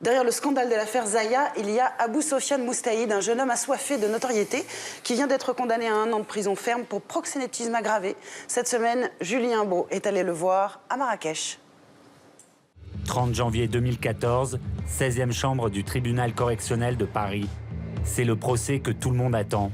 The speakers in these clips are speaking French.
Derrière le scandale de l'affaire Zaya, il y a Abou Sofiane Moustaïd, un jeune homme assoiffé de notoriété qui vient d'être condamné à 1 an de prison ferme pour proxénétisme aggravé. Cette semaine, Julien Beau est allé le voir à Marrakech. 30 janvier 2014, 16e chambre du tribunal correctionnel de Paris. C'est le procès que tout le monde attend.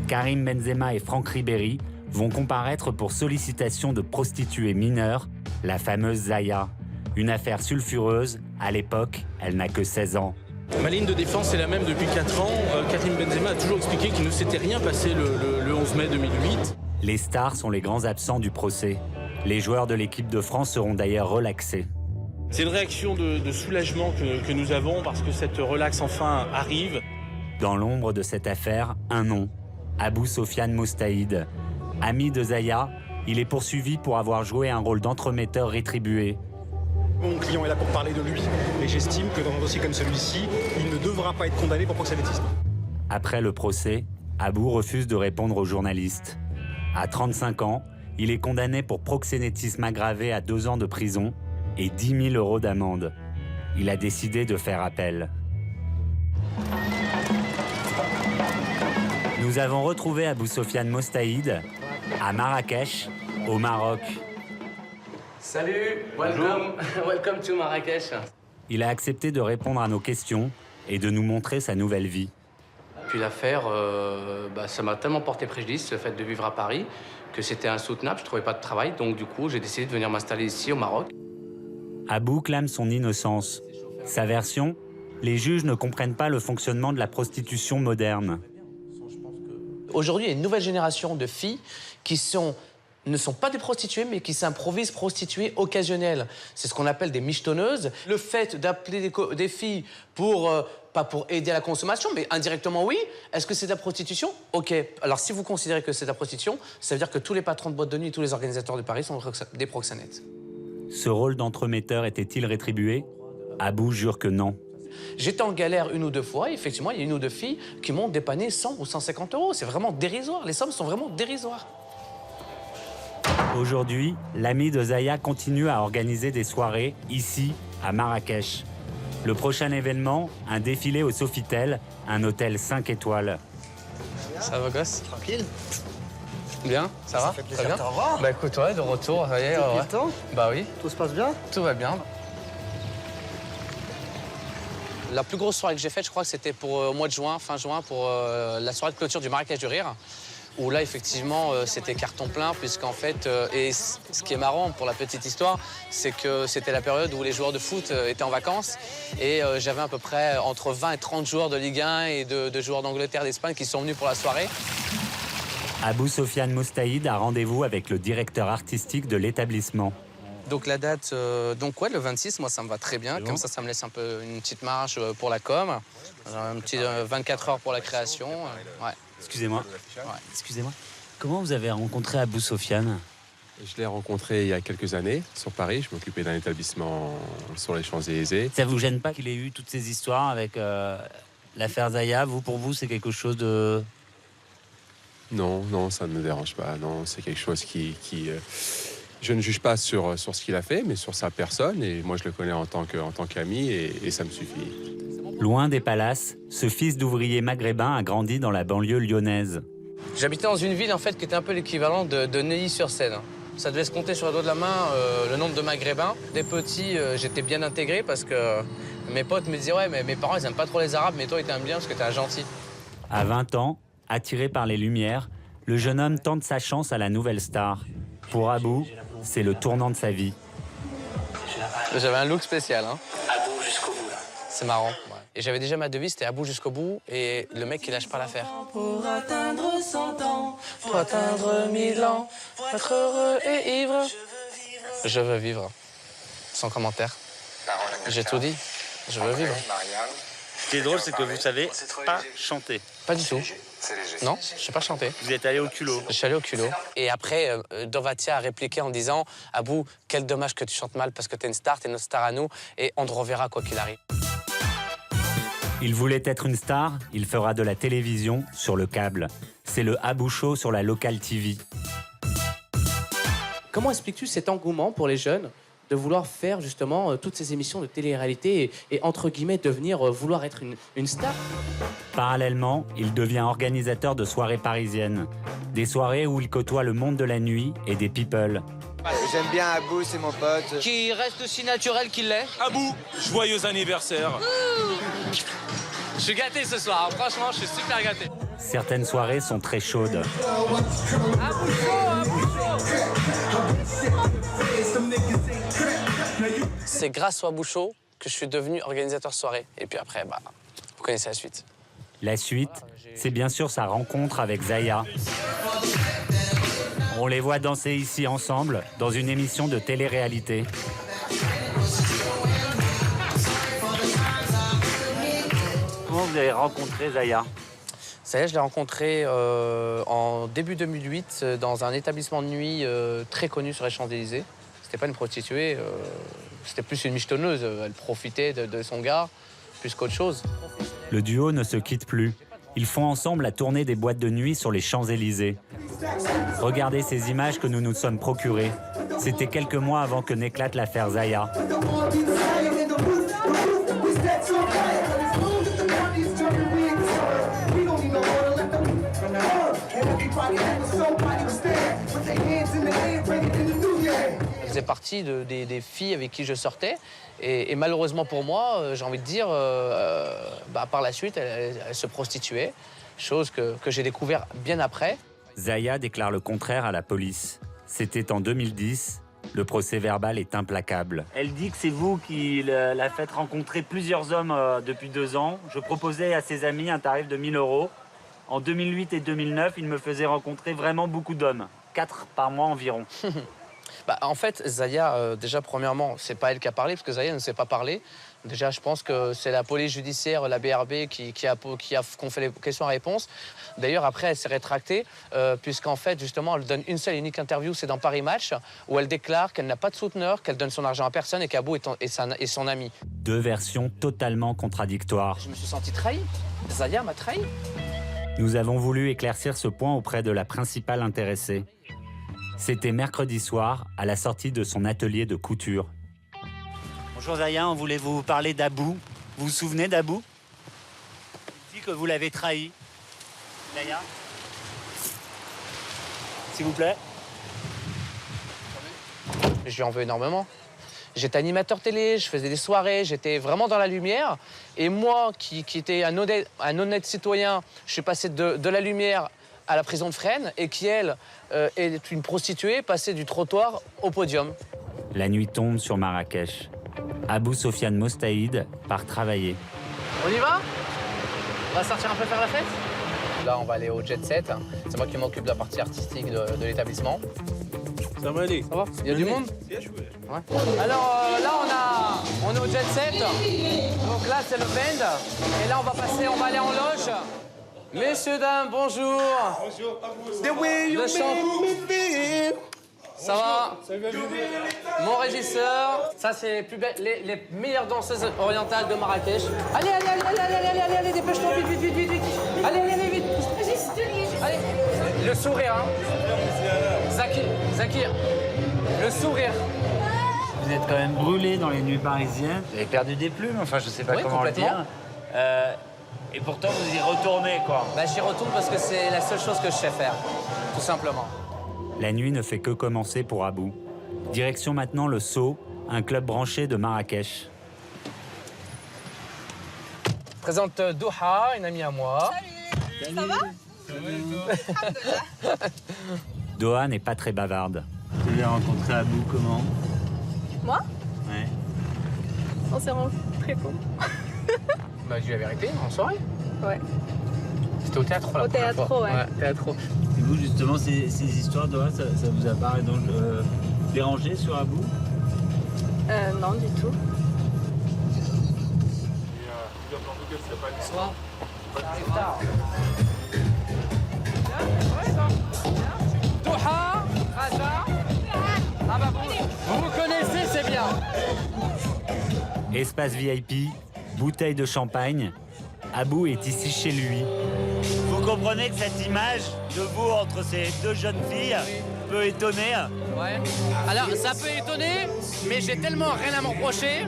Karim Benzema et Franck Ribéry vont comparaître pour sollicitation de prostituées mineures, la fameuse Zaya. Une affaire sulfureuse, à l'époque, elle n'a que 16 ans. Ma ligne de défense est la même depuis 4 ans. Karim Benzema a toujours expliqué qu'il ne s'était rien passé le 11 mai 2008. Les stars sont les grands absents du procès. Les joueurs de l'équipe de France seront d'ailleurs relaxés. C'est une réaction de soulagement que nous avons parce que cette relaxe enfin arrive. Dans l'ombre de cette affaire, un nom, Abou Sofiane Moustaïd. Ami de Zaya, il est poursuivi pour avoir joué un rôle d'entremetteur rétribué. Mon client est là pour parler de lui, et j'estime que dans un dossier comme celui-ci, il ne devra pas être condamné pour proxénétisme. Après le procès, Abou refuse de répondre aux journalistes. À 35 ans, il est condamné pour proxénétisme aggravé à 2 ans de prison et 10 000 € d'amende. Il a décidé de faire appel. Nous avons retrouvé Abou Sofiane Moustaïd à Marrakech, au Maroc. Salut, welcome to Marrakech. Il a accepté de répondre à nos questions et de nous montrer sa nouvelle vie. Puis l'affaire, ça m'a tellement porté préjudice, le fait de vivre à Paris, que c'était insoutenable, je ne trouvais pas de travail. Donc du coup, j'ai décidé de venir m'installer ici, au Maroc. Abou clame son innocence. Sa version, les juges ne comprennent pas le fonctionnement de la prostitution moderne. Aujourd'hui, il y a une nouvelle génération de filles qui ne sont pas des prostituées, mais qui s'improvisent prostituées occasionnelles. C'est ce qu'on appelle des michetonneuses. Le fait d'appeler des filles pour, pas pour aider à la consommation, mais indirectement, oui. Est-ce que c'est de la prostitution? OK. Alors, si vous considérez que c'est de la prostitution, ça veut dire que tous les patrons de boîtes de nuit, tous les organisateurs de Paris sont des proxénètes. Ce rôle d'entremetteur était-il rétribué? Abou jure que non. J'étais en galère 1 ou 2 fois, et effectivement, il y a 1 ou 2 filles qui m'ont dépanné 100 ou 150 €. C'est vraiment dérisoire. Les sommes sont vraiment dérisoires. Aujourd'hui, l'ami de Zaya continue à organiser des soirées ici, à Marrakech. Le prochain événement, un défilé au Sofitel, un hôtel 5 étoiles. Ça va, gosse? Tranquille. Bien, ça va? fait plaisir Très de bien. te revoir. Bah écoute, ouais, de retour, ça y est. Depuis Ouais. le temps, Bah oui, tout se passe bien. tout va bien. La plus grosse soirée que j'ai faite, je crois que c'était pour au mois de juin, fin juin, pour la soirée de clôture du Marrakech du Rire, où là, effectivement, c'était carton plein, puisqu'en fait, et ce qui est marrant pour la petite histoire, c'est que c'était la période où les joueurs de foot étaient en vacances, et j'avais à peu près entre 20 et 30 joueurs de Ligue 1 et de joueurs d'Angleterre, d'Espagne qui sont venus pour la soirée. Abou Sofiane Moustaïd a rendez-vous avec le directeur artistique de l'établissement. Donc la date, ouais, le 26, moi ça me va très bien. Comme ça me laisse un peu une petite marge pour la com. Un petit 24 heures pour la création. Ouais. Excusez-moi. Ouais. Excusez-moi. Comment vous avez rencontré Abou Sofiane? Je l'ai rencontré il y a quelques années sur Paris. Je m'occupais d'un établissement sur les Champs-Élysées. Ça vous gêne pas qu'il ait eu toutes ces histoires avec l'affaire Zaya? Pour vous, c'est quelque chose de... Non, non, ça ne me dérange pas. Non, c'est quelque chose qui je ne juge pas sur ce qu'il a fait, mais sur sa personne. Et moi, je le connais en tant qu'ami et ça me suffit. Loin des palaces, ce fils d'ouvrier maghrébin a grandi dans la banlieue lyonnaise. J'habitais dans une ville en fait qui était un peu l'équivalent de Neuilly-sur-Seine. Ça devait se compter sur le doigt de la main le nombre de Maghrébins. Des petits, j'étais bien intégré parce que mes potes me disaient ouais, mais mes parents ils aiment pas trop les Arabes, mais toi ils t'aiment bien parce que t'es un gentil. À 20 ans, attiré par les lumières, le jeune homme tente sa chance à la nouvelle star. Pour Abou, c'est le tournant de sa vie. J'avais un look spécial, hein. Abou jusqu'au bout, là. C'est marrant. Ouais. Et j'avais déjà ma devise, c'était Abou jusqu'au bout, et le mec, il lâche pas l'affaire. Pour atteindre 100 ans, pour atteindre 1000 ans, pour être heureux et ivre. Je veux vivre. Sans commentaire. J'ai tout dit. Je veux vivre. Ce qui est drôle, c'est que vous savez pas chanter. Pas du tout. Non, je sais pas chanter. Vous êtes allé au culot. Je suis allé au culot. Et après, Dovatia a répliqué en disant « Abou, quel dommage que tu chantes mal parce que t'es une star, t'es notre star à nous, et on te reverra quoi qu'il arrive. » Il voulait être une star, il fera de la télévision sur le câble. C'est le Abou Show sur la Local TV. Comment expliques-tu cet engouement pour les jeunes de vouloir faire justement toutes ces émissions de télé-réalité et entre guillemets devenir, vouloir être une star. Parallèlement, il devient organisateur de soirées parisiennes. Des soirées où il côtoie le monde de la nuit et des people. J'aime bien Abou, c'est mon pote. Qui reste aussi naturel qu'il l'est. Abou, joyeux anniversaire. Je suis gâté ce soir, franchement, je suis super gâté. Certaines soirées sont très chaudes. C'est grâce au Abou Show que je suis devenu organisateur soirée. Et puis après, vous connaissez la suite. La suite, c'est bien sûr sa rencontre avec Zaya. On les voit danser ici ensemble dans une émission de télé-réalité. Comment vous avez rencontré Zaya? Zaya, je l'ai rencontrée en début 2008 dans un établissement de nuit très connu sur les Champs-Élysées. C'était pas une prostituée, c'était plus une michetonneuse. Elle profitait de son gars plus qu'autre chose. Le duo ne se quitte plus. Ils font ensemble la tournée des boîtes de nuit sur les Champs-Élysées. Regardez ces images que nous nous sommes procurées. C'était quelques mois avant que n'éclate l'affaire Zaya. Elle faisait partie des filles avec qui je sortais. Et malheureusement pour moi, j'ai envie de dire, par la suite, elle se prostituait. Chose que j'ai découvert bien après. Zaya déclare le contraire à la police. C'était en 2010. Le procès verbal est implacable. Elle dit que c'est vous qui la faites rencontrer plusieurs hommes depuis 2 ans. Je proposais à ses amis un tarif de 1 000 €. En 2008 et 2009, il me faisait rencontrer vraiment beaucoup d'hommes. 4 par mois environ. En fait, Zaya, déjà, premièrement, c'est pas elle qui a parlé, parce que Zaya ne sait pas parler. Déjà, je pense que c'est la police judiciaire, la BRB, qu'on fait les questions-réponses. D'ailleurs, après, elle s'est rétractée, puisqu'en fait, justement, elle donne une seule et unique interview, c'est dans Paris Match, où elle déclare qu'elle n'a pas de souteneur, qu'elle donne son argent à personne et qu'Abou est son ami. 2 versions totalement contradictoires. Je me suis senti trahi. Zaya m'a trahi. Nous avons voulu éclaircir ce point auprès de la principale intéressée. C'était mercredi soir, à la sortie de son atelier de couture. Bonjour Zaya, on voulait vous parler d'Abou. Vous vous souvenez d'Abou? Il dit que vous l'avez trahi. Zaya, s'il vous plaît. Je lui en veux énormément. J'étais animateur télé, je faisais des soirées, j'étais vraiment dans la lumière. Et moi, qui étais un honnête citoyen, je suis passé de la lumière à la prison de Fresnes et qui, elle, est une prostituée, passée du trottoir au podium. La nuit tombe sur Marrakech. Abou Sofiane Mostaïd part travailler. On y va? On va sortir un peu faire la fête? Là, on va aller au Jet Set. C'est moi qui m'occupe de la partie artistique de l'établissement. Ça va aller. Ça va? Il y a du monde? Ouais. Alors là, on est au Jet Set. Donc là, c'est le band. Et là, on va aller en loge. Messieurs, dames, bonjour. Bonjour. Le chant. Ça va? Mon régisseur. Ça, c'est les meilleures danseuses orientales de Marrakech. Allez, dépêche-toi, vite. Allez, vite. Allez, le sourire, hein. Zakir, le sourire. Vous êtes quand même brûlé dans les nuits parisiennes. Vous avez perdu des plumes, enfin je sais pas comment le dire. Et pourtant vous y retournez quoi. J'y retourne parce que c'est la seule chose que je sais faire, tout simplement. La nuit ne fait que commencer pour Abou. Direction maintenant le Sceau, un club branché de Marrakech. Je présente Doha, une amie à moi. Salut. Ça va? Doha n'est pas très bavarde. Vous avez rencontré Abou comment? Moi? Ouais. On s'est rencontrés comment? Dis la vérité, en soirée. Ouais. C'était au théâtre là. Au théâtre, ouais. Théâtre. Et vous justement ces histoires Doha, ça vous a pas dérangé sur Abou? Non, du tout. Bonsoir. Ça arrive tard. Doha, Raja. Vous me connaissez, c'est bien. Espace VIP, bouteille de champagne. Abou est ici chez lui. Vous comprenez que cette image de vous entre ces 2 jeunes filles peut étonner? Ouais. Alors, ça peut étonner, Mais j'ai tellement rien à me reprocher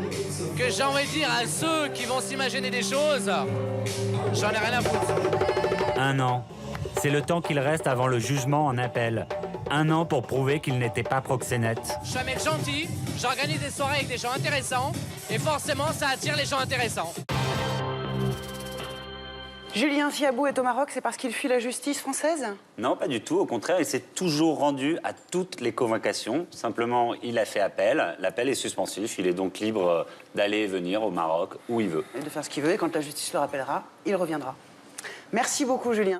que j'ai envie de dire à ceux qui vont s'imaginer des choses, j'en ai rien à foutre. 1 an. C'est le temps qu'il reste avant le jugement en appel. 1 an pour prouver qu'il n'était pas proxénète. Je suis un mec gentil, j'organise des soirées avec des gens intéressants, et forcément ça attire les gens intéressants. Julien Fiabou est au Maroc, c'est parce qu'il fuit la justice française? Non, pas du tout. Au contraire, il s'est toujours rendu à toutes les convocations. Simplement, il a fait appel. L'appel est suspensif. Il est donc libre d'aller et venir au Maroc où il veut. Et de faire ce qu'il veut, et quand la justice le rappellera, il reviendra. Merci beaucoup, Julien.